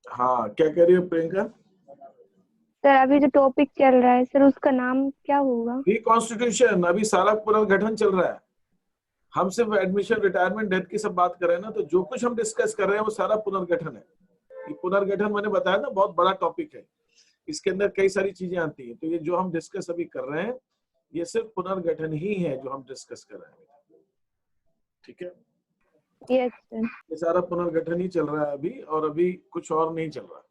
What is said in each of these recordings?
हाँ, क्या कह रही हो प्रियंका? सर अभी जो टॉपिक चल रहा है सर उसका नाम क्या होगा? रिकॉन्स्टिट्यूशन, अभी सारा पुनर्गठन चल रहा है। हम सिर्फ एडमिशन, रिटायरमेंट, डेथ की सब बात कर रहे हैं ना, तो जो कुछ हम डिस्कस कर रहे हैं वो सारा पुनर्गठन है। ये पुनर्गठन मैंने बताया ना, बहुत बड़ा टॉपिक है। इसके अंदर कई सारी चीजें आती हैं, तो ये जो हम डिस्कस अभी कर रहे हैं ये सिर्फ पुनर्गठन ही है जो हम डिस्कस कर रहे हैं। ठीक है, यस सर। ये सारा पुनर्गठन ही चल रहा है अभी, और अभी कुछ और नहीं चल रहा।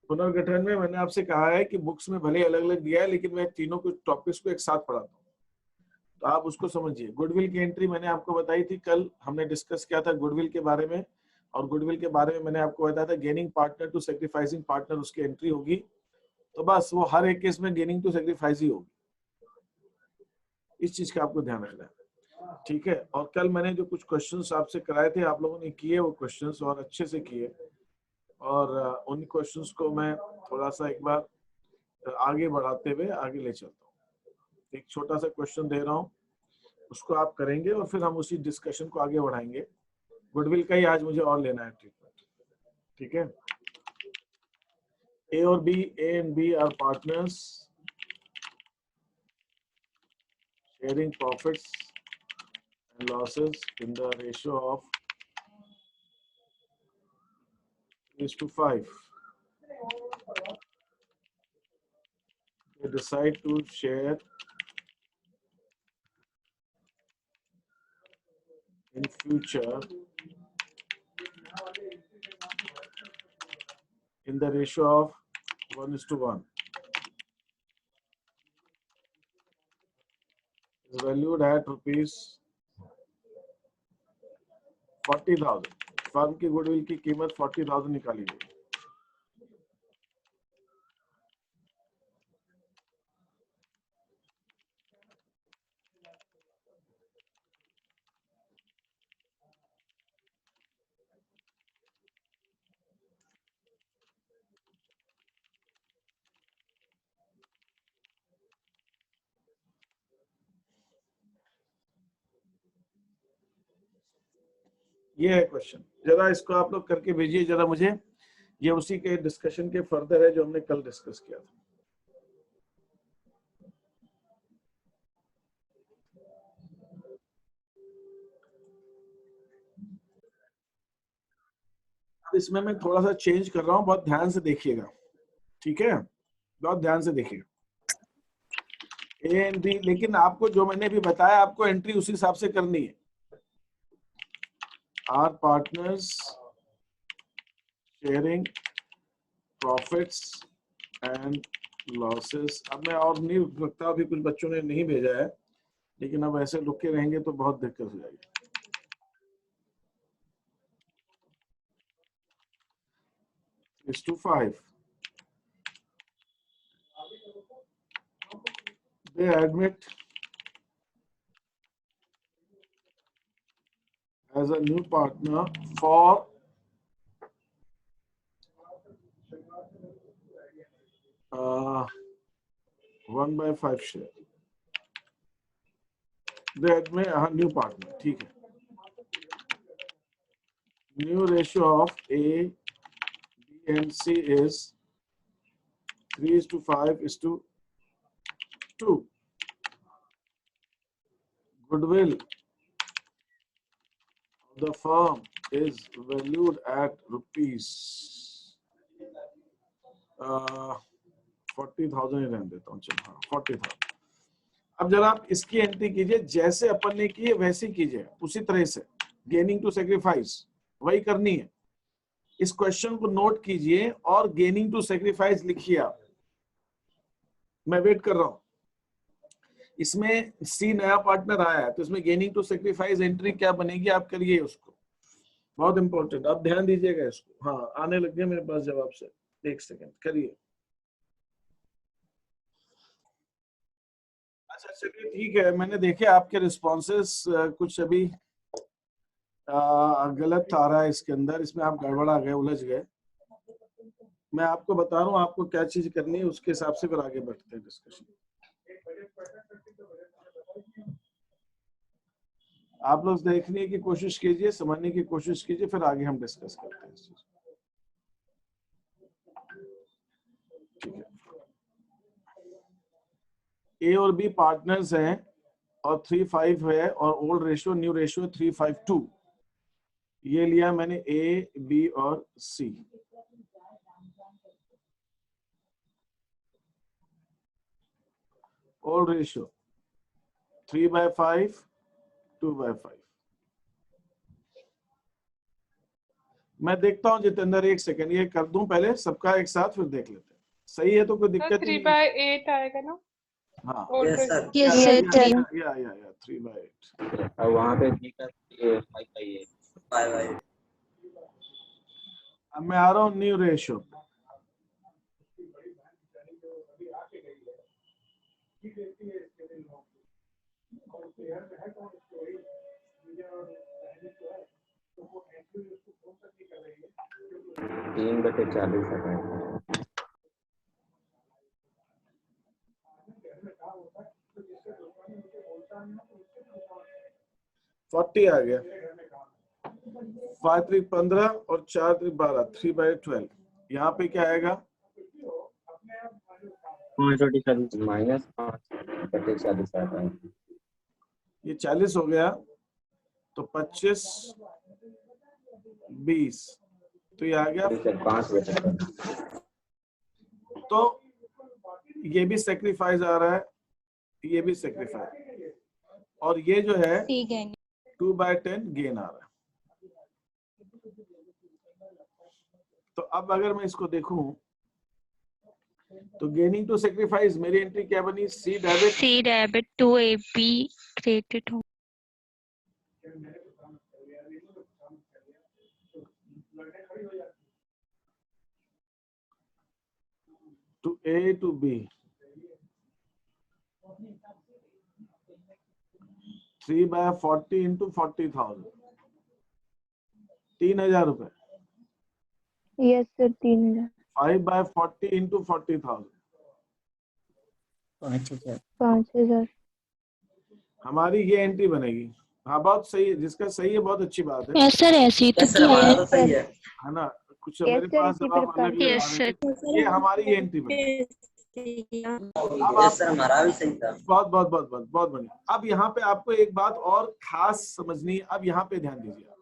पुनर्गठन में मैंने आपसे कहा है कि बुक्स में भले अलग अलग दिया है, लेकिन मैं तीनों को टॉपिक्स को एक साथ पढ़ाता हूँ, तो आप उसको समझिए। गुडविल की एंट्री मैंने आपको बताई थी, कल हमने डिस्कस किया था गुडविल के बारे में। और गुडविल के बारे में मैंने आपको बताया था gaining partner to sacrificing partner उसकी एंट्री होगी। तो बस वो हर एक केस में गेनिंग टू सेक्रीफाइस ही होगी, इस चीज का आपको ध्यान रखना है। ठीक है, और कल मैंने जो कुछ क्वेश्चंस आपसे कराए थे, आप लोगों ने किए वो क्वेश्चंस और अच्छे से किए। और उन क्वेश्चंस को मैं थोड़ा सा एक बार आगे बढ़ाते हुए आगे ले चलता हूँ। एक छोटा सा क्वेश्चन दे रहा हूँ, उसको आप करेंगे और फिर हम उसी डिस्कशन को आगे बढ़ाएंगे। गुडविल का ही आज मुझे और लेना है ट्रीटमेंट। ठीक है, ए और B, A and B are partners sharing profits and losses in the ratio of 3:5. They decide to share in future in the ratio of 1:1. Is valued at rupees 40,000. Firm की goodwill की कीमत 40,000 निकाली गई। ये है question, जरा इसको आप लोग करके भेजिए जरा मुझे। ये उसी के डिस्कशन के फर्दर है जो हमने कल डिस्कस किया था। अब इसमें मैं थोड़ा सा चेंज कर रहा हूँ, बहुत ध्यान से देखिएगा। ठीक है, बहुत ध्यान से देखिएगा। ए एंड बी, लेकिन आपको जो मैंने अभी बताया आपको एंट्री उसी हिसाब से करनी है। Are partners sharing profits and losses. अब मैं और नहीं लगता, अभी कुछ बच्चों ने नहीं भेजा है, लेकिन अब ऐसे रुके रहेंगे तो बहुत दिक्कत हो जाएगी। It's 2:5. They admit as a new partner for 1/5 share. They admit a new partner. ठीक है, new ratio of A, B and C is 3:5:2. Goodwill of the firm is valued at rupees 40,000 ही रहने देता हूँ, चलो हाँ 40,000। अब जरा आप इसकी एंट्री कीजिए, जैसे अपन ने की वैसे कीजिए, उसी तरह से गेनिंग टू सेक्रीफाइस वही करनी है। इस क्वेश्चन को नोट कीजिए और गेनिंग टू सेक्रीफाइस लिखिए आप। मैं वेट कर रहा हूं। इसमें सी नया पार्टनर आया है, तो इसमें गेनिंग टू सेक्रीफाइस एंट्री क्या बनेगी आप करिए उसको, बहुत इंपॉर्टेंट, आप ध्यान दीजिएगा इसको। हाँ, आने लग गया मेरे पास जवाब से, एक सेकेंड करिए। अच्छा चलिए ठीक है, मैंने देखे आपके रिस्पॉन्सेस कुछ अभी गलत आ रहा है इसके अंदर, इसमें आप गड़बड़ा गए, उलझ गए। मैं आपको बता रहा हूँ आपको क्या चीज करनी है, उसके हिसाब से फिर आगे बढ़ते हैं डिस्कशन। आप लोग देखने की कोशिश कीजिए, समझने की कोशिश कीजिए, फिर आगे हम डिस्कस करते हैं इस चीज। ए और बी पार्टनर्स हैं और 3:5 है और ओल्ड रेशियो न्यू रेशियो 3:5:2। ये लिया मैंने ए, बी और सी। Old ratio 3/5, 2/5। मैं देखता हूं जितेंद्र, एक सेकंड ये कर दूं पहले सबका एक साथ, फिर देख लेते हैं। सही है तो कोई तो दिक्कत नहीं है। 3/8 आएगा ना? हाँ Old Yes, sir. ratio. Yes, या sir. या या 3/8। और वहाँ पे बी का 5 का ही है। 5/8. अब मैं आ रहा हूँ न्यू रेशियो। तीन बटे 40 आता है। 40 आ गया। 5 3 15 और 4 3 12, 3/12। यहाँ पे क्या आएगा? -5 बटे 40 आता है। ये 40 हो गया तो 25 20 तो ये आ गया 5 बटे 40। तो ये भी सेक्रीफाइस आ रहा है, ये भी सेक्रीफाइस, और ये जो है 2/10 गेन आ रहा है। तो अब अगर मैं इसको देखूं तो गेनिंग टू सेक्रीफाइस मेरी एंट्री क्या बनी? सी डेबिट 2AB क्रेडिट हो। To A to B 3/40 into 40,000, 3,000 रुपए। Yes sir, 3,000। 5/40 इंटू 40,000, 5,000। हमारी ये एंट्री बनेगी। हाँ बहुत सही है, जिसका सही है बहुत अच्छी बात है। यस सर, ऐसी तो Yes, sir. हमारा तो सही है. है ना? कुछ Yes, मेरे sir, पास इसी जवाब प्रकार अलग से। अलग आ रहे हैं। ये हमारी एंट्री बनेगी। अब Yes, sir. हमारा भी सही था. बहुत बहुत बहुत बहुत बहुत बढ़िया। अब यहाँ पे आपको एक बात और खास समझनी है। अब यहाँ पे ध्यान दीजिए,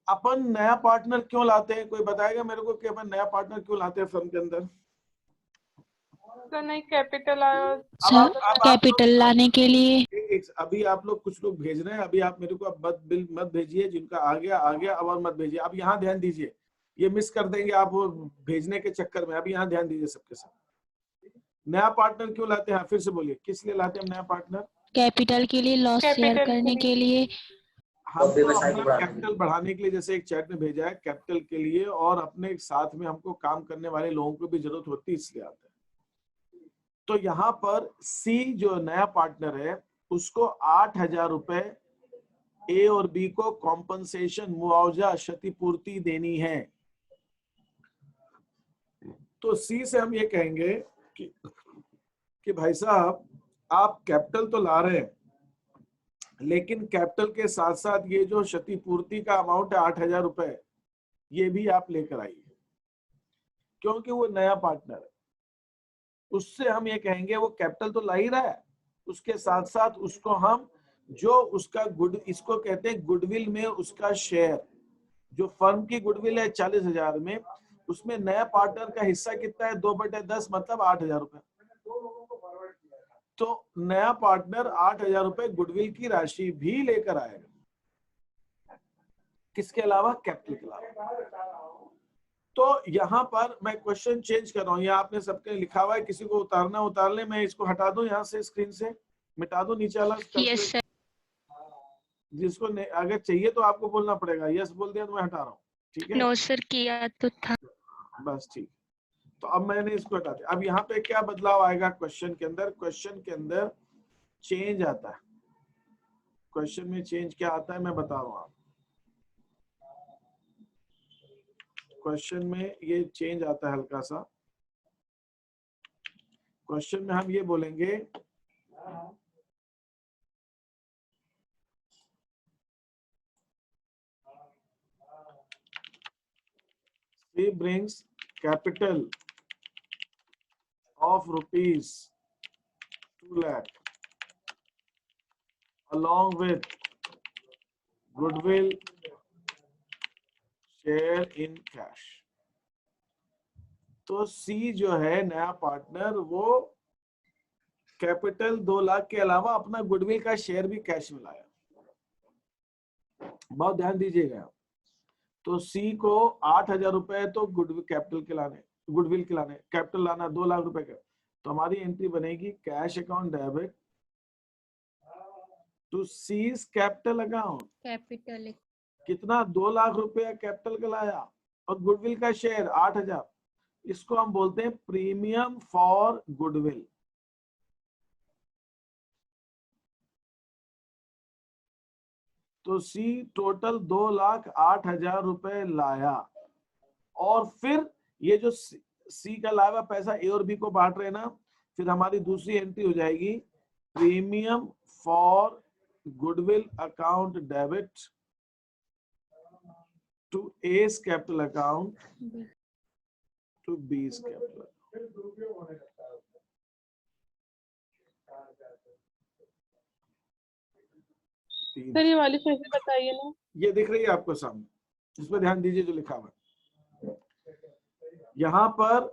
अपन नया पार्टनर क्यों लाते हैं? कोई बताएगा मेरे को कि अपन नया पार्टनर क्यों लाते हैं फर्म के अंदर? तो नहीं कैपिटल आया सर, कैपिटल लाने के लिए। अभी आप लोग कुछ लोग भेज रहे हैं, अभी आप मेरे को अब बिल मत भेजिए, जिनका आ गया अब और मत भेजिए। अब यहाँ ध्यान दीजिए, ये मिस कर देंगे आप वो भेजने के चक्कर में। अभी यहाँ ध्यान दीजिए सबके साथ। नया पार्टनर क्यों लाते हैं? फिर से बोलिए, किस लिए लाते हैं हम नया पार्टनर? कैपिटल के लिए, लॉस शेयर करने के लिए। हमको अपना कैपिटल बढ़ाने के लिए, जैसे एक चैट में भेजा है, कैपिटल के लिए, और अपने साथ में हमको काम करने वाले लोगों को भी जरूरत होती है, इसलिए आते हैं। तो यहाँ पर सी जो नया पार्टनर है उसको 8,000 रुपए ए और बी को कॉम्पनसेशन, मुआवजा, क्षतिपूर्ति देनी है। तो सी से हम ये कहेंगे कि भाई साहब आप कैपिटल तो ला रहे हैं, लेकिन कैपिटल के साथ साथ ये जो क्षतिपूर्ति का अमाउंट है 8,000 रुपए, ये भी आप लेकर आइए, क्योंकि वो नया पार्टनर है। उससे हम ये कहेंगे वो कैपिटल तो ला ही रहा है, उसके साथ साथ उसको हम जो उसका इसको कहते हैं गुडविल में उसका शेयर, जो फर्म की गुडविल है 40,000 में, उसमें नया पार्टनर का हिस्सा कितना है? 2/10, मतलब 8,000 रुपए। तो नया पार्टनर 8,000 रुपए गुडविल की राशि भी लेकर आएगा। किसके अलावा? कैपिटल के अलावा। तो यहाँ पर मैं क्वेश्चन चेंज कर रहा हूँ। यहाँ आपने सबके लिखा हुआ है, किसी को उतारना उतार ले। मैं इसको हटा दूं यहाँ से, स्क्रीन से मिटा दूं नीचे वाला। Yes sir. जिसको अगर चाहिए तो आपको बोलना पड़ेगा। यस बोल दिया तो मैं हटा रहा हूँ, ठीक है? नो सर, किया तो था। बस ठीक। तो अब मैंने इसको हटा दिया। अब यहाँ पे क्या बदलाव आएगा क्वेश्चन के अंदर? क्वेश्चन के अंदर चेंज आता है। क्वेश्चन में चेंज क्या आता है मैं बता रहा हूँ आपको। क्वेश्चन में ये चेंज आता है हल्का सा। क्वेश्चन में हम ये बोलेंगे he brings capital of rupees 2 lakh along with goodwill share in cash। तो सी जो है नया पार्टनर, वो कैपिटल 2 लाख के अलावा अपना गुडविल का शेयर भी कैश में लाया। बहुत ध्यान दीजिएगा। तो सी को 8,000 रुपए तो गुडविल कैपिटल के लाने, गुडविल के लाने, कैपिटल लाना 2 लाख रुपए का। तो हमारी एंट्री बनेगी cash account debit to C's capital account. Capital कितना? 2 लाख रुपया कैपिटल का लाया और गुडविल का शेयर 8,000। इसको हम बोलते हैं प्रीमियम फॉर गुडविल। तो सी टोटल 2,08,000 रुपए लाया और फिर ये जो सी का लाया हुआ पैसा ए और बी को बांट रहे ना, फिर हमारी दूसरी एंट्री हो जाएगी premium for goodwill account debit to A's capital account to B's capital account. Sir ये वाली फिर से बताइए ना। ये दिख रही है आपको सामने, इसमें ध्यान दीजिए जो लिखा हुआ है। यहाँ पर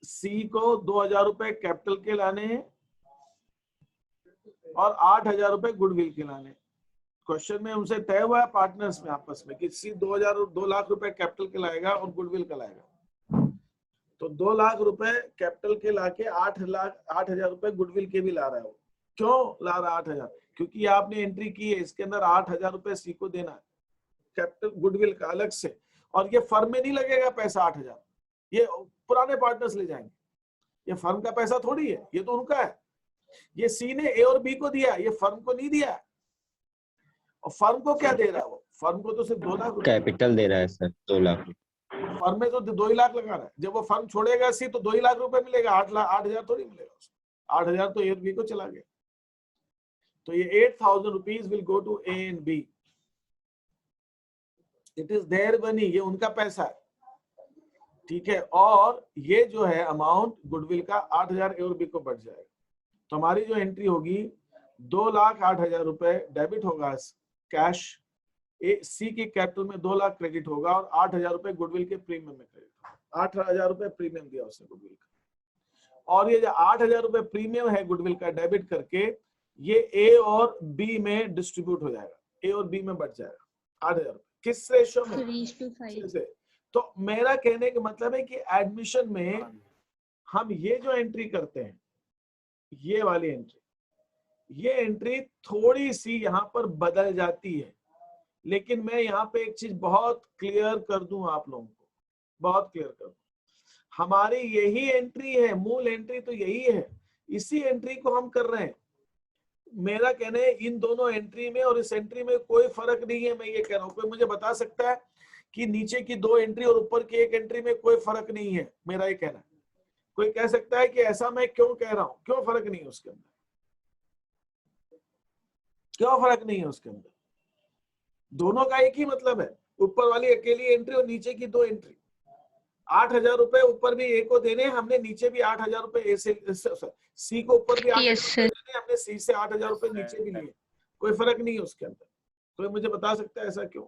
सी को 2,000 रुपए कैपिटल के लाने हैं और 8,000 रुपए गुडविल के लाने। क्वेश्चन में उनसे तय हुआ है पार्टनर्स में आपस में कि सी 2 लाख रुपए कैपिटल के लाएगा और गुडविल का लाएगा। तो 2 लाख रुपए कैपिटल के लाके 8,000 रुपए गुडविल के भी ला रहा है वो। क्यों ला रहा है 8,000? क्योंकि आपने एंट्री की है, इसके अंदर 8,000 रुपए सी को देना है कैपिटल गुडविल का अलग से, और ये फर्म में नहीं लगेगा पैसा 8,000, ये पुराने पार्टनर्स ले जाएंगे। ये फर्म का पैसा थोड़ी है, ये तो उनका है। ये सी ने ए और बी को दिया, ये फर्म को नहीं दिया। और फर्म को क्या दे रहा है वो? फर्म को तो सिर्फ 2 लाख कैपिटल दे रहा है सर, 2 लाख। फर्म में तो 2 ही लाख लगा रहा है। जब वो फर्म छोड़ेगा सी तो 2 ही लाख रुपए मिलेगा, 8,000 थोड़ी मिलेगा उसको। 8,000 तो ए और बी को चला गया। तो ये 8,000 rupees will go to A and B. It is their money, ये उनका पैसा है, ठीक है। और ये जो है अमाउंट गुडविल का 8,000 ए और बी को बढ़ जाएगा। तो हमारी जो एंट्री होगी 2,08,000 रुपए डेबिट होगा कैश, सी की कैपिटल में 2 लाख क्रेडिट होगा और 8,000 रुपए गुडविल के प्रीमियम में क्रेडिट होगा। 8,000 रुपए प्रीमियम दिया उसने गुडविल का, और ये जो 8,000 रुपए प्रीमियम है गुडविल का डेबिट करके ये ए और बी में डिस्ट्रीब्यूट हो जाएगा, ए और बी में बढ़ जाएगा 8,000 रुपए। किस रेशो में? 3:5। तो मेरा कहने का मतलब है कि एडमिशन में हम ये जो एंट्री करते हैं, ये वाली एंट्री, ये एंट्री थोड़ी सी यहाँ पर बदल जाती है। लेकिन मैं यहाँ पे एक चीज बहुत क्लियर कर दूं आप लोगों को, बहुत क्लियर कर दूं, हमारी यही एंट्री है, मूल एंट्री तो यही है, इसी एंट्री को हम कर रहे हैं। मेरा कहना है इन दोनों एंट्री में और इस एंट्री में कोई फर्क नहीं है। मैं ये कह रहा हूँ, कोई मुझे बता सकता है कि नीचे की 2 एंट्री और ऊपर की 1 एंट्री में कोई फर्क नहीं है? मेरा ये कहना है। कोई कह सकता है कि ऐसा मैं क्यों कह रहा हूं, क्यों फर्क नहीं है उसके अंदर, क्यों फर्क नहीं है उसके अंदर? दोनों का एक ही मतलब है, ऊपर वाली अकेली एंट्री और नीचे की 2 एंट्री। 8,000 रुपए ऊपर भी ए को देने, हमने नीचे भी 8,000 रुपए ए से, सी को ऊपर भी 8,000 रुपए देने, हमने सी से 8,000 रुपए नीचे भी लिए। कोई फर्क नहीं है उसके अंदर। कोई मुझे बता सकता है ऐसा क्यों?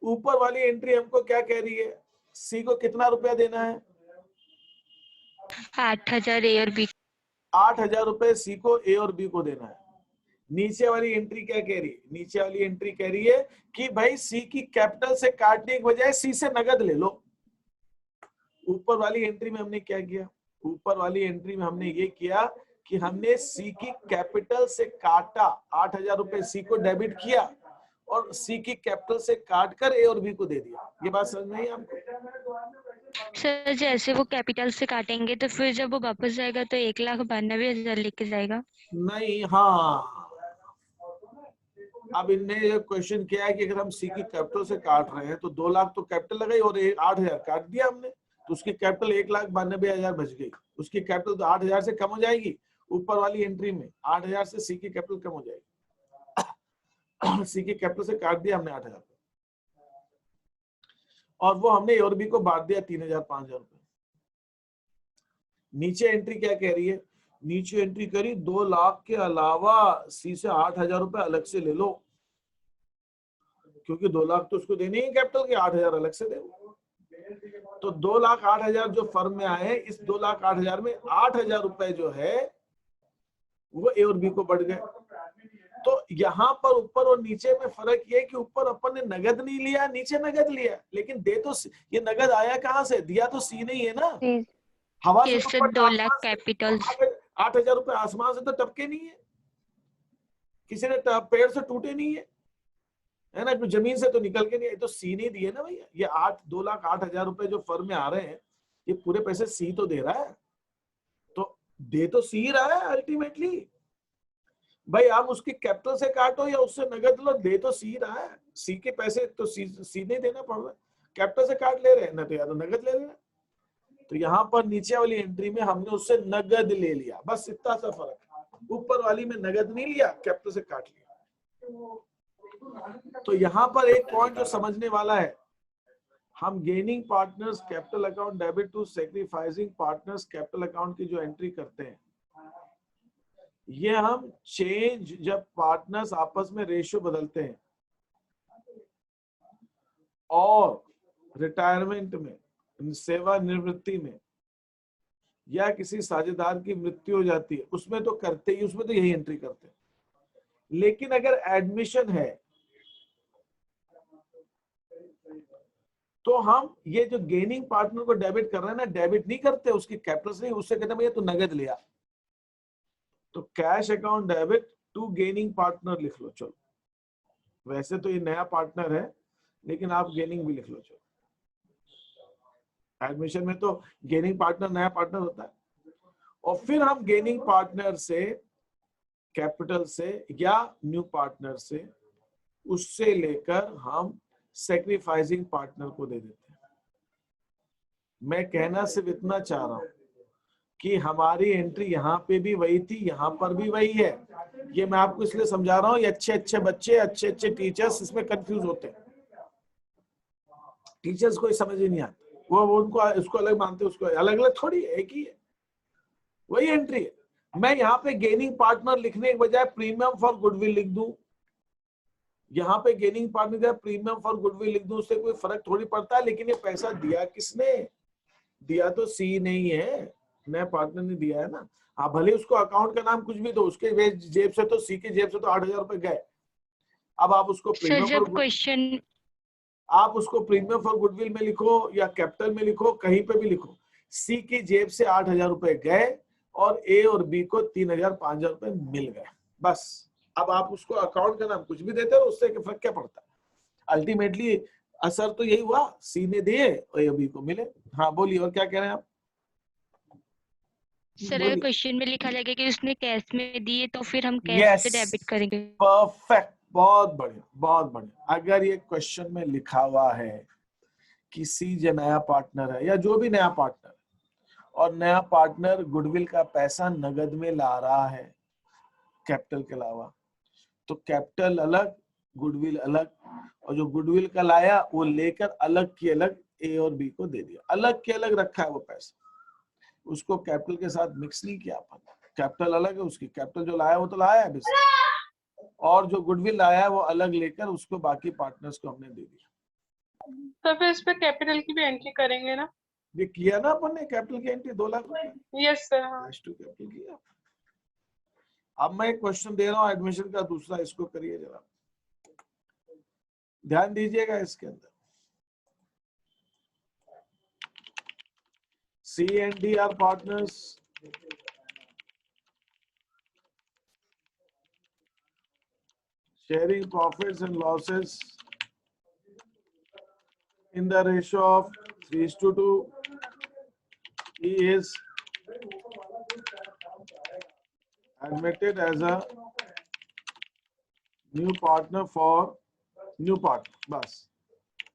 ऊपर वाली एंट्री हमको क्या कह रही है? सी को कितना रुपया देना है? 8,000 ए और बी। 8,000 रुपए सी को ए और बी को देना है। नीचे वाली एंट्री क्या कह रही है? नीचे वाली एंट्री कह रही है कि भाई सी की कैपिटल से काटने की बजाय सी से नगद ले लो। ऊपर वाली एंट्री में हमने क्या किया? ऊपर वाली एंट्री में हमने ये किया कि हमने सी की कैपिटल से काटा, 8,000 रुपए सी को डेबिट किया और सी की कैपिटल से काट कर ए और बी को दे दिया। ये बात समझ में आई आपको? सर जैसे वो कैपिटल से काटेंगे तो फिर जब वो वापस जाएगा तो 1,92,000 लेके जाएगा? नहीं, हाँ, अब इनने क्वेश्चन किया है कि अगर हम सी की कैपिटल से काट रहे हैं तो 2 लाख तो कैपिटल लगाई और 8,000 काट दिया हमने, तो उसकी कैपिटल 1,92,000 बच गई। उसकी कैपिटल तो 8,000 से कम हो जाएगी। ऊपर वाली एंट्री में 8,000 से सी की कैपिटल कम हो जाएगी। सी की कैपिटल से काट दिया हमने 8,000 और वो हमने ए और बी को बांट दिया 3,000 5,000 रुपए। नीचे एंट्री क्या कह रही है? नीचे एंट्री करी 2 लाख के अलावा सी से 8,000 रुपए अलग से ले लो, क्योंकि 2 लाख तो उसको देने ही कैपिटल के, 8,000 अलग से दे। तो 2,08,000 जो फर्म में आए, इस 2,08,000 में 8,000 रुपए जो है वो ए और बी को बढ़ गए। तो यहाँ पर ऊपर और नीचे में फर्क ये है कि ऊपर अपन ने नगद नहीं लिया, नीचे नगद लिया, लेकिन दे तो ये नगद आया कहाँ से? दिया तो सी नहीं है ना, जी हवा से। जैसे तो 2 लाख कैपिटल। 8,000 रुपए आसमान से तो टपके नहीं है, किसी ने पेड़ से टूटे नहीं है ना, जमीन से तो निकल के नहीं है, तो सी नहीं दिए ना भैया। ये 2,08,000 रुपए जो फर्म में आ रहे हैं, ये पूरे पैसे सी तो दे रहा है, तो दे तो सी रहा है अल्टीमेटली। भाई आप उसकी कैपिटल से काटो या उससे नगद लो, दे तो सी रहा है। सी के पैसे तो सी नहीं देना पड़ रहा है, कैपिटल से काट ले रहे हैं ना, तो या तो नगद ले रहे हैं। तो यहाँ पर नीचे वाली एंट्री में हमने उससे नगद ले लिया, बस इतना सा फर्क है। ऊपर वाली में नगद नहीं लिया, कैपिटल से काट लिया। तो यहाँ पर एक पॉइंट जो समझने वाला है, हम gaining partners capital account debit to sacrificing partners capital account की जो एंट्री करते हैं, ये हम चेंज जब पार्टनर्स आपस में रेशियो बदलते हैं और रिटायरमेंट में, सेवानिवृत्ति में, या किसी साझेदार की मृत्यु हो जाती है, उसमें तो करते ही, उसमें तो यही एंट्री करते हैं। लेकिन अगर एडमिशन है तो हम ये जो गेनिंग पार्टनर को डेबिट कर रहे हैं ना, डेबिट नहीं करते उसकी कैपिटल से, उससे कहते हैं भैया तू नगद लिया, तो cash account debit to gaining partner लिख लो। चलो, वैसे तो ये नया पार्टनर है, लेकिन आप गेनिंग भी लिख लो। चलो, एडमिशन में तो गेनिंग पार्टनर नया पार्टनर होता है। और फिर हम गेनिंग पार्टनर से, कैपिटल से या न्यू पार्टनर से, उससे लेकर हम सैक्रिफाइसिंग पार्टनर को दे देते हैं। मैं कहना सिर्फ इतना चाह रहा हूं कि हमारी एंट्री यहाँ पे भी वही थी, यहाँ पर भी वही है। ये मैं आपको इसलिए समझा रहा हूँ, ये अच्छे अच्छे बच्चे, अच्छे अच्छे टीचर्स इसमें कंफ्यूज होते हैं। टीचर्स को समझ ही नहीं आता, वो उनको इसको अलग मानते, उसको अलग अलग थोड़ी, एक ही है, वही एंट्री है। मैं यहाँ पे गेनिंग पार्टनर लिखने के बजाय प्रीमियम फॉर गुडविल लिख दूं, यहाँ पे gaining partner premium for goodwill लिख दूं, उससे कोई फर्क थोड़ी पड़ता है। लेकिन ये पैसा दिया किसने? दिया तो सी नहीं है, नया पार्टनर ने दिया है ना। हाँ, भले उसको अकाउंट का नाम कुछ भी दो, उसके जेब से तो, सी के जेब से तो 8,000 रुपए गए। अब आप उसको प्रीमियम फॉर गुडविल में लिखो या कैपिटल में लिखो, कहीं पे भी लिखो, सी की जेब से 8,000 रुपए गए और ए और बी को 3,000 5,000 रुपए मिल गए, बस। अब आप उसको अकाउंट का नाम कुछ भी देते हो, उससे फर्क क्या पड़ता है? अल्टीमेटली असर तो यही हुआ, सी ने दिए और ए बी को मिले। हाँ बोलिए, और क्या कह रहे हैं आप? सर अगर क्वेश्चन में लिखा लगे कि उसने कैश में दिए, तो फिर हम कैश से डेबिट करेंगे। परफेक्ट, बहुत बढ़िया, बहुत बढ़िया। अगर ये क्वेश्चन में लिखा हुआ है कि सी जो नया पार्टनर है या जो भी नया पार्टनर, और नया पार्टनर गुडविल का पैसा नगद में ला रहा है कैपिटल के अलावा, तो कैपिटल अलग, गुडविल अलग, और जो गुडविल का लाया वो लेकर अलग की अलग ए और बी को दे दिया। अलग के अलग रखा है वो पैसा, उसको कैपिटल के साथ मिक्स नहीं किया अपन। कैपिटल अलग है उसकी, कैपिटल जो लाया वो तो लाया है बस, और जो गुडविल लाया है वो अलग लेकर उसको बाकी पार्टनर्स को हमने दे दिया। तो फिर इस पे कैपिटल की भी एंट्री करेंगे ना? ये किया ना अपन ने, कैपिटल की एंट्री 2 लाख रुपए। Yes sir. हाँ, कैपिटल किया। अब मैं एक क्वेश्चन दे रहा हूँ एडमिशन का दूसरा, इसको करिए जरा, ध्यान दीजिएगा इसके अंदर। C and D are partners. Sharing profits and losses in the ratio of 3:2. He is admitted as a new partner for new partner. बस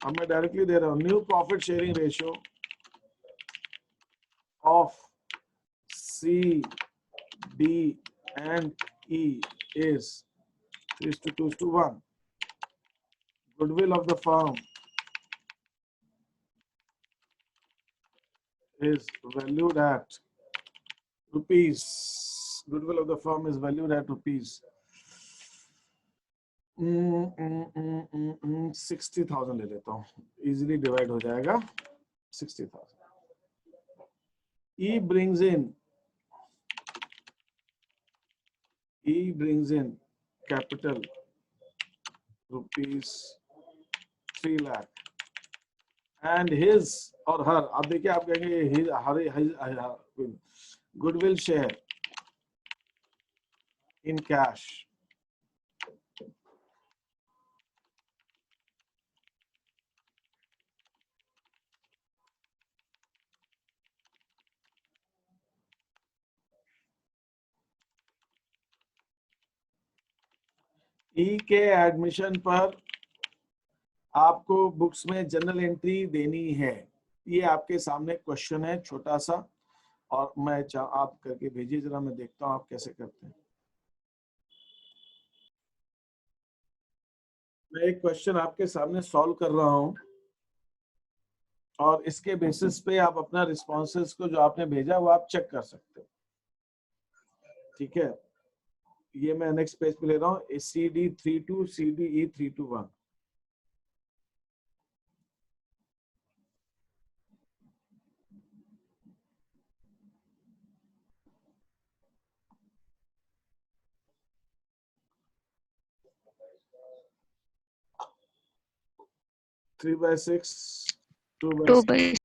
अब मैं डायरेक्टली दे रहा हूँ, new profit sharing ratio of C, D and E is 3:2:1. Goodwill of the firm is valued at rupees. Goodwill of the firm is valued at rupees 60,000 ले लेता हूँ, easily divide हो जाएगा 60,000. E brings in capital rupees 3 lakh and his or her, आप देखिए आप कहेंगे his goodwill share in cash ई के एडमिशन पर आपको बुक्स में जनरल एंट्री देनी है. ये आपके सामने क्वेश्चन है छोटा सा, और मैं आप करके भेजिए जरा, मैं देखता हूँ आप कैसे करते हैं. मैं एक क्वेश्चन आपके सामने सॉल्व कर रहा हूँ और इसके बेसिस पे आप अपना रिस्पॉन्सेस को जो आपने भेजा वो आप चेक कर सकते हो. ठीक है, ये मैं नेक्स्ट पेज पे ले रहा हूँ. CD32 CDE 321. Three by six, 2/6,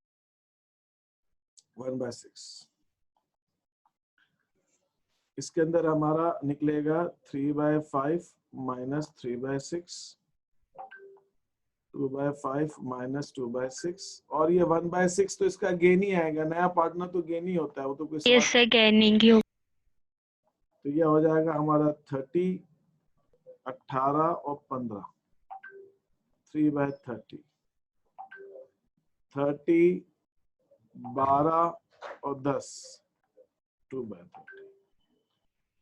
1/6. इसके अंदर हमारा निकलेगा 3/5 minus 3/6, 2/5 minus 2/6, और ये 1/6 तो इसका गेन ही आएगा. नया पार्टनर तो गेन ही होता है, वो तो कोई ये से गैनिंग ही तो ये हो जाएगा हमारा 30, 18 और 15. 3/30, 30, 12 और 10, 2/30.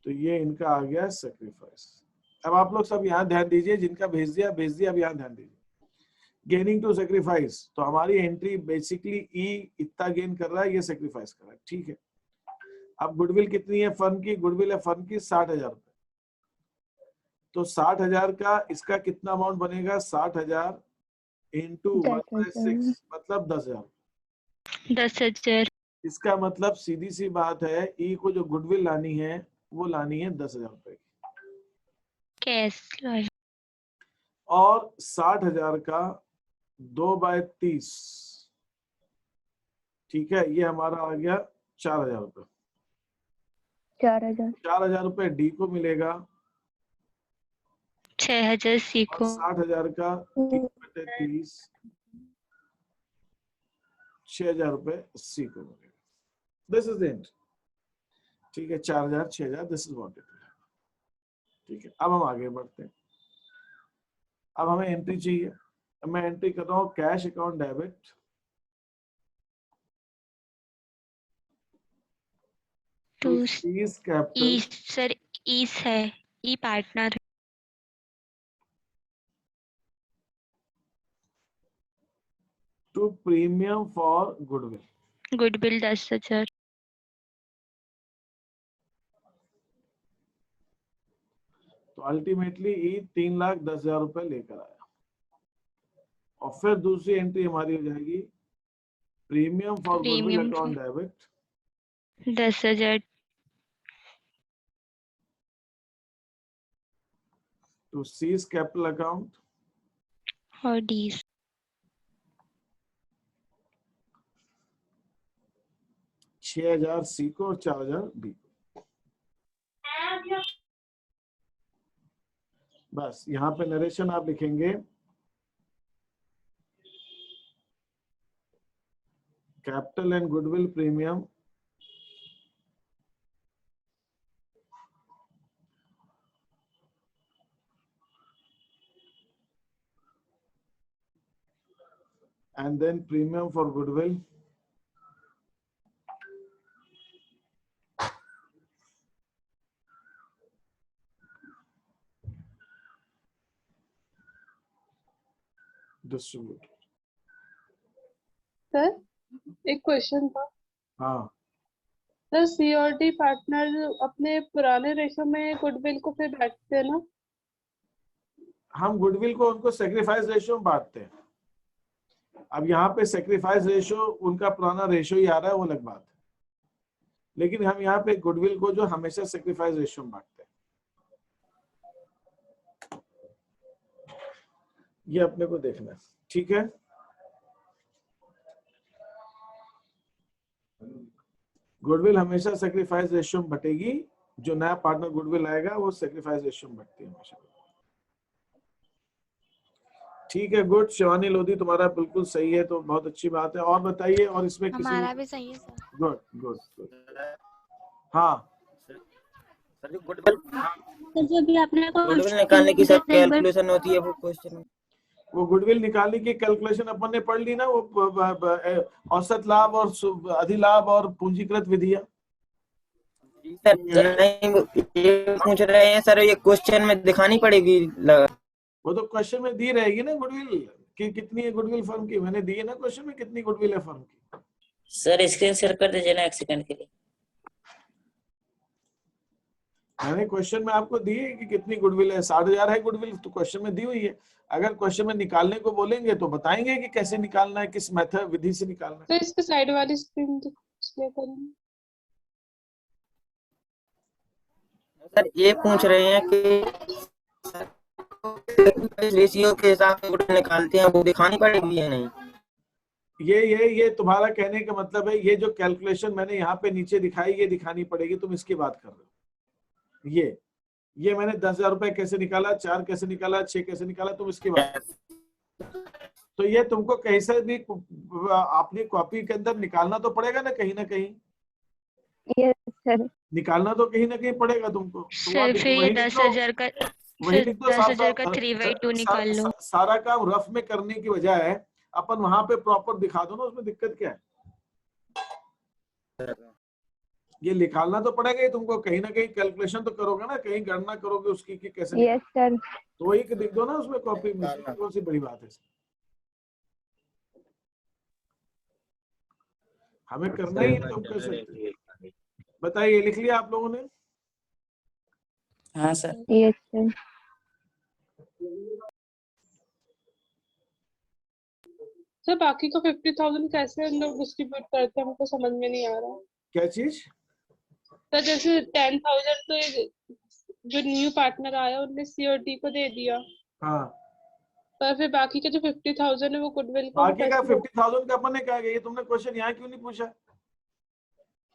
तो ये इनका आ गया सेक्रीफाइस. अब आप लोग सब यहाँ ध्यान दीजिए, जिनका भेज दिया, अब यहाँ ध्यान दीजिए. गेनिंग टू सेक्रीफाइस, तो हमारी एंट्री बेसिकली ई इतना गेन कर रहा है, ये सेक्रीफाइस कर रहा है. ठीक है, अब गुडविल कितनी है फर्म की? गुडविल है फर्म की 60,000 रुपए. तो 60,000 का इसका कितना अमाउंट बनेगा? 60,000 इंटू 1/6 मतलब 10,000. 10,000 इसका मतलब सीधी सी बात है, ई को जो गुडविल लानी है वो लानी है 10,000 रुपए की. कैश और 60,000 का 2/30, ठीक है, ये हमारा आ गया 4,000 रुपए. 4,000 रुपए डी को मिलेगा 6,000 सी और को 60,000 का 3/30 6,000 रुपए सी को मिलेगा. This is the end. ठीक है, 4,000 6,000, this is what it is. ठीक है, अब हम आगे बढ़ते हैं. अब हमें एंट्री चाहिए. अब मैं एंट्री कर रहा हूँ cash account debit to C's capital E sir, E's है, E partner to premium for goodwill. Goodwill 10,000 तो अल्टीमेटली ई 3,10,000 रुपए लेकर आया. और फिर दूसरी एंट्री हमारी हो जाएगी premium for goodwill premium account debit 10,000 to C's capital account और डी 6,000 सी को और 4,000 बी को. बस यहाँ पे नरेशन आप लिखेंगे capital and goodwill premium and then premium for goodwill distribute. Sir एक क्वेश्चन था. हाँ, तो सी और डी पार्टनर अपने पुराने रेशो में गुडविल को फिर बांटते हैं ना? हम गुडविल को उनको सेक्रीफाइस रेशियो में बांटते हैं। अब यहाँ पे सेक्रीफाइस रेशियो उनका पुराना रेशियो ही आ रहा है, वो अलग बात है, लेकिन हम यहाँ पे गुडविल को जो हमेशा सेक्रीफाइस रेशियो में बांटते हैं। ये अपने को देखना है, ठीक है। गुडविल हमेशा सेक्रीफाइस रेशियो में बटेगी, जो नया पार्टनर गुडविल आएगा वो सेक्रीफाइस रेशियो में बटती है हमेशा। ठीक है, गुड। शिवानी लोधी तुम्हारा बिल्कुल सही है, तो बहुत अच्छी बात है। और बताइए, और इसमें किसी हमारा भी सही है सर। Good good good. हाँ सर जो गुडविल जो भी आपने गुडविल निकालने की सर कैलकुलेशन होती है वो क्वेश्चन, वो गुडविल निकालने की कैलकुलेशन अपन ने पढ़ ली ना, वो औसत लाभ और अधिलाभ और पूंजीकृत विधियां। सर नहीं ये पूछ रहे हैं सर, ये क्वेश्चन में दिखानी पड़ेगी। वो तो क्वेश्चन में दी रहेगी ना गुडविल कि कितनी है गुडविल फर्म की, मैंने दी है ना क्वेश्चन में कितनी गुडविल है फर्म की। सर स्क्रीन शेयर कर दीजिए ना 1 सेकंड के लिए। मैंने क्वेश्चन में आपको दी है कि कितनी गुडविल है, 60,000 है गुडविल, तो क्वेश्चन में दी हुई है। अगर क्वेश्चन में निकालने को बोलेंगे तो बताएंगे कि कैसे निकालना है, किस मेथड विधि से निकालना है। तो इसके साइड वाली स्क्रीन डिस्प्ले करनी। सर ये पूछ रहे हैं कि रेशियो के हिसाब से गुडविल निकालते हैं, वो दिखानी पड़ेगी या नहीं? ये तुम्हारा कहने का मतलब है, ये जो कैलकुलेशन मैंने यहाँ पे नीचे दिखाई, ये दिखानी पड़ेगी, तुम इसकी बात कर रहे हो। ये मैंने 10,000 रुपए कैसे निकाला, 4 कैसे निकाला, 6 कैसे निकाला, तुम इसकी बात। तो ये तुमको कहीं से भी अपनी कॉपी के अंदर निकालना तो पड़ेगा ना कहीं। Yes sir. निकालना तो कहीं ना कहीं पड़ेगा तुमको। सर फिर ये 10,000 का, वही फिर लिख दो, 10,000 का 3/2 निकाल लो। सारा काम रफ में करने की बजाय अपन वहां पे प्रॉपर दिखा दो ना, उसमें दिक्कत क्या है। ये निकालना तो पड़ेगा ही तुमको, कहीं ना कहीं कैलकुलेशन तो करोगे ना, कहीं गणना करोगे उसकी कि कैसे। Yes sir. तो वही लिख दो ना उसमें कॉपी में, कौन सी बड़ी बात है। हमें करना ही है, तुम कर सकते। बताइए, लिख लिया आप लोगों ने? हाँ सर। Yes sir. सर बाकी को 50,000 कैसे हम लोग डिस्ट्रीब्यूट करते हैं, हमको समझ में नहीं आ रहा। क्या चीज? तो जैसे 10,000 तो जो न्यू पार्टनर आया उनने सी और डी को दे दिया, हाँ, पर फिर बाकी का जो 50,000 है वो गुडविल को बाकी का 50,000 का अपन ने क्या किया? ये तुमने क्वेश्चन यहाँ क्यों नहीं पूछा?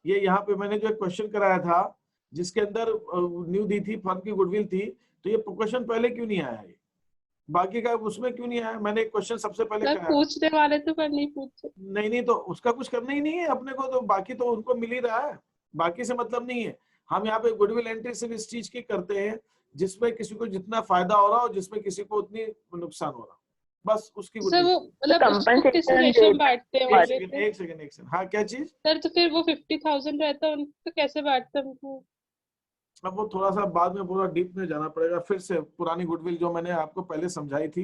ये यहाँ पे मैंने जो क्वेश्चन कराया था जिसके अंदर न्यू दी थी, फर्म की गुडविल थी, तो ये क्वेश्चन पहले क्यों नहीं आया? ये बाकी का उसमें क्यों नहीं आया? मैंने क्वेश्चन सबसे पहले कराया। पूछने वाले तो पर नहीं पूछे। नहीं तो उसका कुछ करना ही नहीं है अपने को, तो बाकी तो उनको मिल ही रहा है, बाकी से मतलब नहीं है। हम यहाँ पे गुडविल एंट्री सिर्फ इस चीज की करते हैं जिसमें किसी को जितना फायदा हो रहा हो, जिसमें किसी को उतनी नुकसान हो रहा, बस उसकी सर वो मतलब किस रेशियो में बांटते हैं? एक सेकंड। हाँ, क्या चीज? सर तो फिर वो 50,000 रहता है उनको कैसे बांटते हैं उनको? अब वो थोड़ा सा बाद में पूरा डीप में जाना पड़ेगा, फिर से पुरानी गुडविल जो मैंने आपको पहले समझाई थी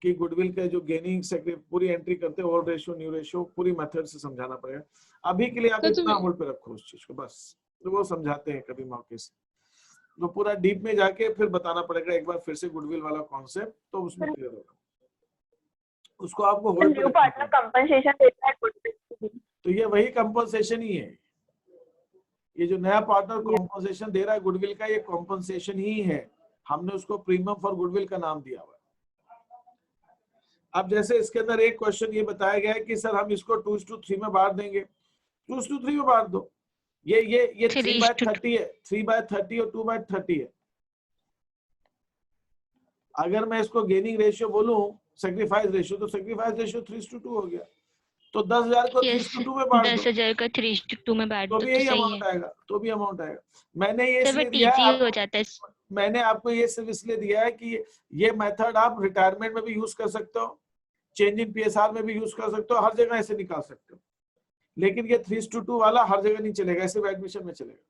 कि गुडविल के जो गेनिंग पूरी एंट्री करते हैं, ओल्ड रेशियो न्यू रेशियो, पूरी मेथड से समझाना पड़ेगा। अभी के लिए आप इतना होल्ड पे रखो उस चीज को, बस तो वो समझाते हैं कभी मौके से। तो पूरा डीप में जाके फिर बताना पड़ेगा एक बार फिर से गुडविल वाला कॉन्सेप्ट, तो उसमें क्लियर होगा। उसको आपको होल्ड पे रखना है। कंपनसेशन देता है गुडविल। तो ये वही कंपनसेशन ही है, ये जो नया पार्टनर कॉम्पनसेशन दे रहा है गुडविल का, ये कॉम्पनसेशन ही है। हमने उसको प्रीमियम फॉर गुडविल का नाम दिया हुआ है। अब जैसे इसके अंदर एक क्वेश्चन ये बताया गया है कि सर हम इसको 2:3 में बांट देंगे, 2:3 में बांट दो। ये 3/30 है, 3/30 और 2/30 है। अगर मैं इसको गेनिंग रेशियो बोलूं, सेक्रीफाइस रेशियो, तो सेक्रीफाइस रेशियो 3:2 हो गया। तो 10,000 को 3:2 में बांट दो, 10,000 का 3:2 में बांट दो तो भी यही अमाउंट आएगा, मैंने ये इसलिए दिया है, हो जाता है। मैंने आपको ये सिर्फ इसलिए दिया है कि ये मेथड आप रिटायरमेंट में भी यूज कर सकते हो, चेंज इन पीएसआर में भी यूज कर सकते हो, हर जगह ऐसे निकाल सकते हो। लेकिन ये 3:2 वाला हर जगह नहीं चलेगा, सिर्फ एडमिशन में चलेगा,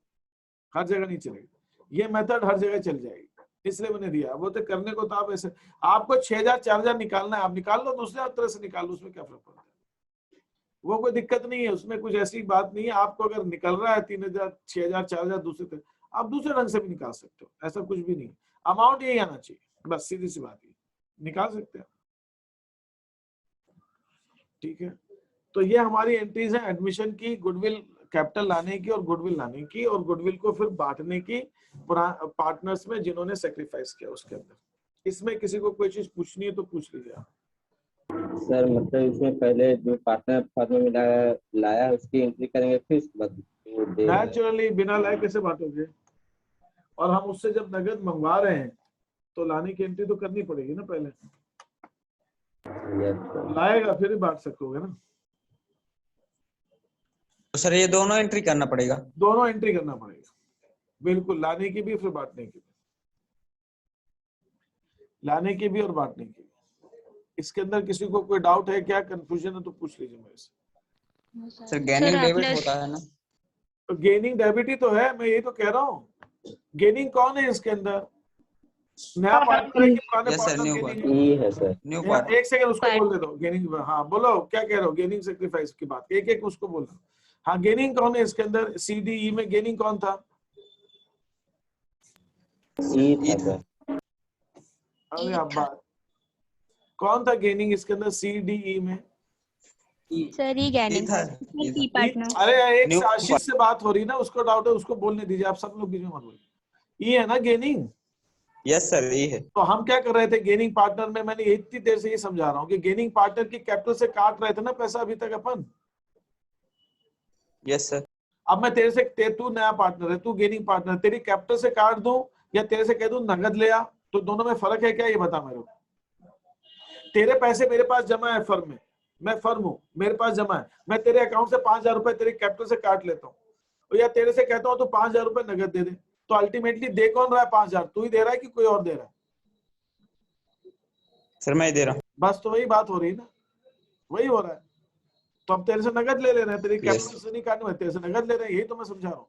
हर जगह नहीं चलेगा। ये मेथड हर जगह चल जाएगी, इसलिए मैंने दिया। वो तो करने को तो आप ऐसे, आपको 6,000 4,000 निकालना है, आप निकाल लो, दूसरे तरह से निकाल लो, उसमें क्या फर्क पड़ता है। वो कोई दिक्कत नहीं है, उसमें कुछ ऐसी बात नहीं है। आपको अगर निकल रहा है 3000, 6000, 4000 दूसरे तरह, आप दूसरे ढंग से भी निकाल सकते हो, ऐसा कुछ भी नहीं। अमाउंट यही आना चाहिए, बस सीधी सी बात है, निकाल सकते हैं। ठीक है, तो ये हमारी एंट्रीज है एडमिशन की, गुडविल कैपिटल लाने की और गुडविल लाने की, और गुडविल को फिर बांटने की पार्टनर्स में जिन्होंने सेक्रीफाइस किया उसके अंदर। इसमें किसी को कोई चीज पूछनी है तो पूछ लीजिए आप। सर मतलब इसमें पहले जो पार्टनर फार्म में लाया उसकी एंट्री करेंगे, फिर उसके बाद वो दे रहा है। नेचुरली बिना लाए कैसे बांटोगे? और हम उससे जब नगद मंगवा रहे हैं तो लाने की एंट्री तो करनी पड़ेगी ना पहले, यस सर। लाएगा फिर ही बांट सकोगे ना। तो सर ये दोनों एंट्री करना पड़ेगा? दोनों एंट्री करना पड़ेगा, बिल्कुल, लाने की भी फिर बांटने की भी, लाने की भी और बांटने की भी। इसके अंदर किसी को कोई डाउट है क्या, कंफ्यूजन है तो पूछ लीजिए मेरे से। सर गेनिंग डेबिट आपने होता है ना? तो गेनिंग डेबिट ही तो है, मैं यही तो कह रहा हूँ। गेनिंग कौन है इसके अंदर? नया पार्टनर है कि पुराने Yes, sir, partner? new gaining E है सर। New part. एक सेकंड उसको बोल दे दो। गेनिंग, हाँ बोलो क्या कह रहे हो? गेनिंग सेक्रीफाइस की बात, एक एक उसको बोलो। हाँ, गेनिंग कौन है इसके अंदर? CDE में गेनिंग कौन था? ई था सर। अरे आप बात, कौन था गेनिंग इसके अंदर CDE में? सर ये ये गैनिंग था की पार्टनर। अरे एक New से आशीष से बात हो रही ना, उसको डाउट है, उसको बोलने दीजिए, आप सब लोग बीच में मत बोलिए। ये है ना गेनिंग। यस सर ये है। तो हम क्या कर रहे थे गेनिंग पार्टनर में? मैंने इतनी देर से ये समझा रहा हूँ कि गेनिंग पार्टनर की कैपिटल से काट रहे थे ना पैसा अभी तक अपन। Yes sir. अब मैं तेरे से, तू नया पार्टनर है, तू गेनिंग पार्टनर, तेरी कैपिटल से काट दूं या तेरे से कह दूं नगद ले आ, तो दोनों में फर्क है क्या, ये बता मेरे को। तेरे पैसे मेरे पास जमा है फर्म में, मैं फर्म हूं, मेरे पास जमा है, मैं तेरे अकाउंट से 5000 रुपए तेरी कैपिटल से काट लेता हूँ, या तेरे से कहता हूँ तो 5000 रुपए नगद दे दे, तो अल्टीमेटली दे कौन रहा है 5000? तू ही दे रहा है कि कोई और दे रहा है? सर मैं दे रहा हूँ। बस तो वही बात हो रही है ना, वही हो रहा है। तो हम तेरे से नगद ले रहे हैं, तेरी Yes. कैपिटल से नहीं काटने, तेरे से नगद ले रहे हैं, यही तो मैं समझा रहा हूँ।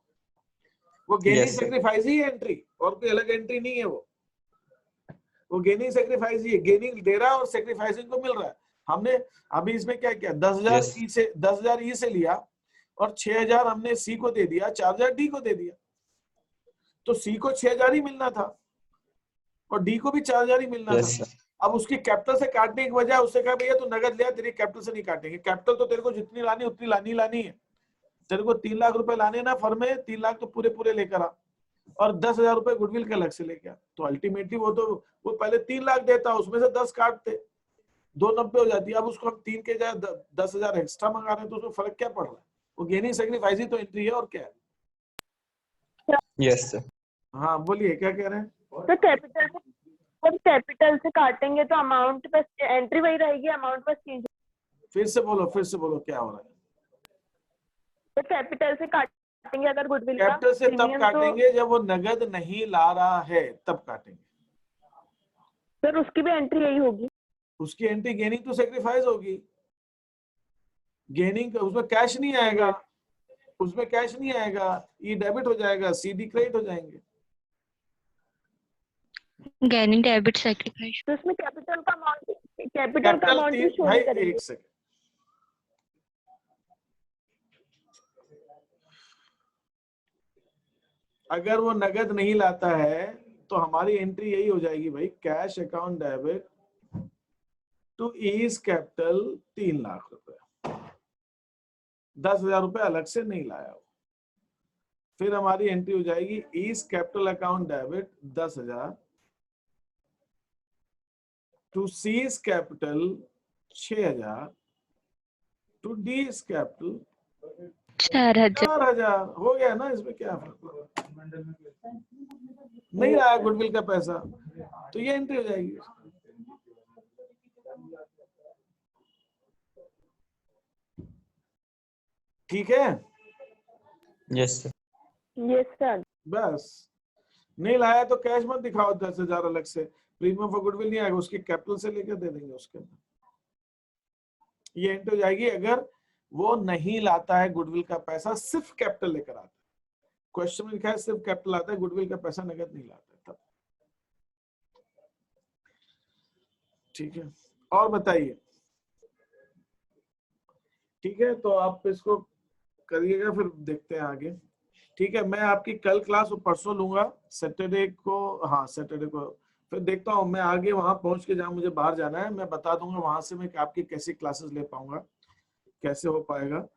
वो गेनिंग Yes, sir. सेक्रीफाइस ही है एंट्री, और कोई अलग एंट्री नहीं है। वो गेनिंग सेक्रीफाइस ही है, गेनिंग दे रहा है और सेक्रीफाइसिंग को मिल रहा है। हमने अभी इसमें क्या किया, 10,000 Yes. ई से 10,000 ई से लिया और 6,000 हमने सी को दे दिया, 4,000 डी को दे दिया। तो सी को 6,000 ही मिलना था और डी को भी 4,000 ही मिलना Yes, था। sir. अब उसकी कैपिटल से काटने की बजाय उससे कहा भैया तू नगद ले आ, तेरी कैपिटल से नहीं काटेंगे। कैपिटल तो तेरे को जितनी लानी उतनी लानी है। तेरे को 3 लाख रुपए लाने ना फर्म में, 3 लाख तो पूरे पूरे लेकर आ, और 10,000 रुपए गुडविल के अलग से लेके आ। तो अल्टीमेटली वो पहले 3 लाख देता, उसमें से 10 काटते, 290 हो जाती। अब उसको हम 3 के जाए 10,000 एक्स्ट्रा मंगा रहे हैं, तो उसमें फर्क क्या पड़ रहा है? वो गेनिंग सेक्रीफाइस ही तो एंट्री है, और क्या है। Yes sir. हाँ बोलिए क्या कह रहे हैं? तो कैपिटल से काटेंगे तो अमाउंट बस एंट्री वही रहेगी, अमाउंट बस चेंज। फिर से बोलो क्या हो रहा है? तो कैपिटल से काटेंगे अगर गुडविल का कैपिटल से तब प्रीमियम, काटेंगे जब वो नगद नहीं ला रहा है, तब काटेंगे। तो सर उसकी भी एंट्री यही होगी। उसकी एंट्री गेनिंग तो सेक्रीफाइस होगी। गेनिंग उसमें कैश नहीं आएगा, उसमें कैश नहीं आएगा, ई डेबिट हो जाएगा, CD क्रेडिट हो जाएंगे। गैनिंग डेबिट सेक्रीफाइस। तो उसमें कैपिटल का अमाउंट भी शो भाई करेंगे। एक सेकंड, अगर वो नगद नहीं लाता है तो हमारी एंट्री यही हो जाएगी भाई, cash account debit to E's capital 3 lakh रुपए, 10,000 रुपए अलग से नहीं लाया वो। फिर हमारी एंट्री हो जाएगी E's capital account debit 10,000 to C's capital 6,000 to D's capital 4,000। हो गया ना, इसमें क्या फर्क? नहीं आया गुडविल का पैसा तो ये एंट्री हो जाएगी। ठीक है, यस सर। Yes sir. बस नहीं लाया तो कैश मत दिखाओ 10,000 अलग से, प्रीमियम फॉर गुडविल नहीं आएगा, उसकी कैपिटल से लेकर दे देंगे उसके अंदर। ये एंट्री हो जाएगी अगर वो नहीं लाता है गुडविल का पैसा, सिर्फ कैपिटल लेकर आता है। क्वेश्चन में लिखा है सिर्फ कैपिटल आता है, गुडविल का पैसा नगद नहीं लाता है तब। ठीक है, और बताइए ठीक है, तो आप इसको करिएगा, फिर देखते हैं आगे। ठीक है, मैं आपकी कल क्लास परसों लूंगा, सैटरडे को। हाँ सैटरडे को फिर देखता हूँ मैं आगे वहां पहुंच के, जहाँ मुझे बाहर जाना है मैं बता दूंगा, वहां से मैं आपकी कैसी क्लासेस ले पाऊंगा, कैसे हो पाएगा।